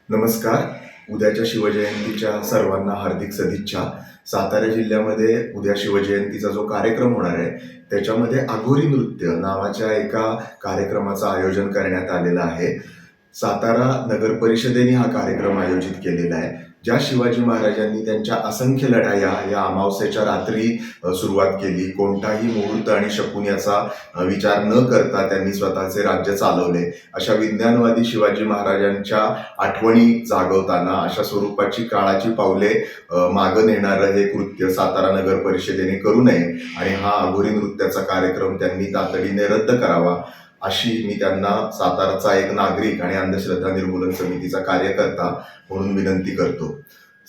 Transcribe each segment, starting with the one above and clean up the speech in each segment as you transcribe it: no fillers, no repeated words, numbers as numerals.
नमस्कार. उद्याच्या शिवजयंतीच्या सर्वांना हार्दिक सदिच्छा. सातारा जिल्ह्यामध्ये उद्या शिवजयंतीचा जो कार्यक्रम होणार आहे, त्याच्यामध्ये अघोरी नृत्य नावाच्या एका कार्यक्रमाचं आयोजन करण्यात आलेलं आहे. सातारा नगर परिषदेने हा कार्यक्रम आयोजित केलेला आहे. ज्या शिवाजी महाराजांनी त्यांच्या असंख्य लढाया या अमावस्येच्या रात्री सुरुवात केली. कोणताही मुहूर्त आणि शकुन याचा विचार न करता त्यांनी स्वतःचे राज्य चालवले. अशा विज्ञानवादी शिवाजी महाराजांच्या आठवणी जागवताना अशा स्वरूपाची काळाची पावले मागं नेणारं हे कृत्य सातारा नगर परिषदेने करू नये आणि हा अघोरी नृत्याचा कार्यक्रम त्यांनी तातडीने रद्द करावा, अशी मी त्यांना साताराचा एक नागरिक आणि अंधश्रद्धा निर्मूलन समितीचा कार्यकर्ता म्हणून विनंती करतो.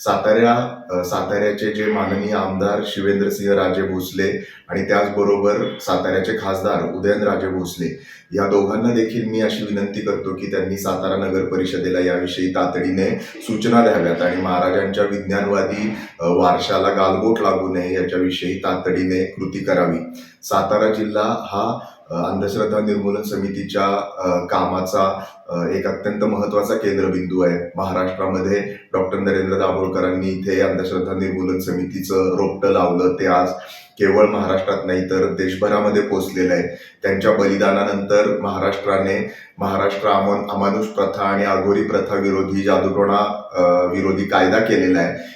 साताऱ्याचे जे माननीय आमदार शिवेंद्रसिंह राजे भोसले आणि त्याचबरोबर साताऱ्याचे खासदार उदयनराजे भोसले या दोघांना देखील मी अशी विनंती करतो की त्यांनी सातारा नगर परिषदेला याविषयी तातडीने सूचना द्याव्यात आणि महाराजांच्या विज्ञानवादी वारशाला गालबोट लागू नये याच्याविषयी तातडीने कृती करावी. सातारा जिल्हा हा अंधश्रद्धा निर्मूलन समितीच्या कामाचा एक अत्यंत महत्वाचा केंद्रबिंदू आहे. महाराष्ट्रामध्ये डॉक्टर नरेंद्र दाभोळकरांनी इथे अंधश्रद्धा निर्मूलन समितीचं रोपटं लावलं. ते आज केवळ महाराष्ट्रात नाही तर देशभरामध्ये पोहोचलेलं आहे. त्यांच्या बलिदानानंतर महाराष्ट्र अमानुष प्रथा आणि अघोरी प्रथा विरोधी जादूटोणा विरोधी कायदा केलेला आहे.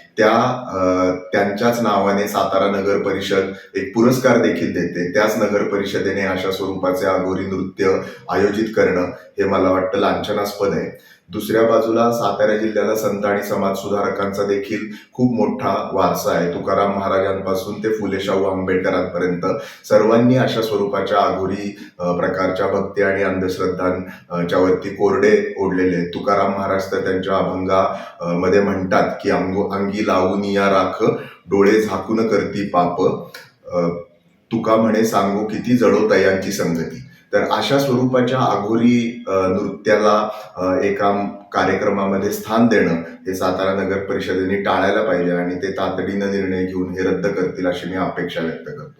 त्यांच्याच नावाने सातारा नगर परिषद एक पुरस्कार देखील देते. त्याच नगर परिषदेने अशा स्वरूपाचे अघोरी नृत्य आयोजित करणं हे मला वाटतं लांछनास्पद आहे. दुसऱ्या बाजूला सातारा जिल्ह्याला संत आणि समाज सुधारकांचा देखील खूप मोठा वारसा आहे. तुकाराम महाराजांपासून ते फुले शाहू आंबेडकरांपर्यंत सर्वांनी अशा स्वरूपाच्या अघोरी प्रकारच्या भक्ती आणि अंधश्रद्धांच्या वरती कोरडे ओढलेले. तुकाराम महाराज तर त्यांच्या अभंगामध्ये म्हणतात की अंगी लावून या राख, डोळे झाकून करती पाप, तुका म्हणे सांगू किती जडो तयांची संगती. तर अशा स्वरूपाच्या अघोरी नृत्याला एका कार्यक्रमामध्ये स्थान देणं हे सातारा नगर परिषदेने टाळायला पाहिजे आणि ते तातडीनं निर्णय घेऊन हे रद्द करतील अशी मी अपेक्षा व्यक्त करतो.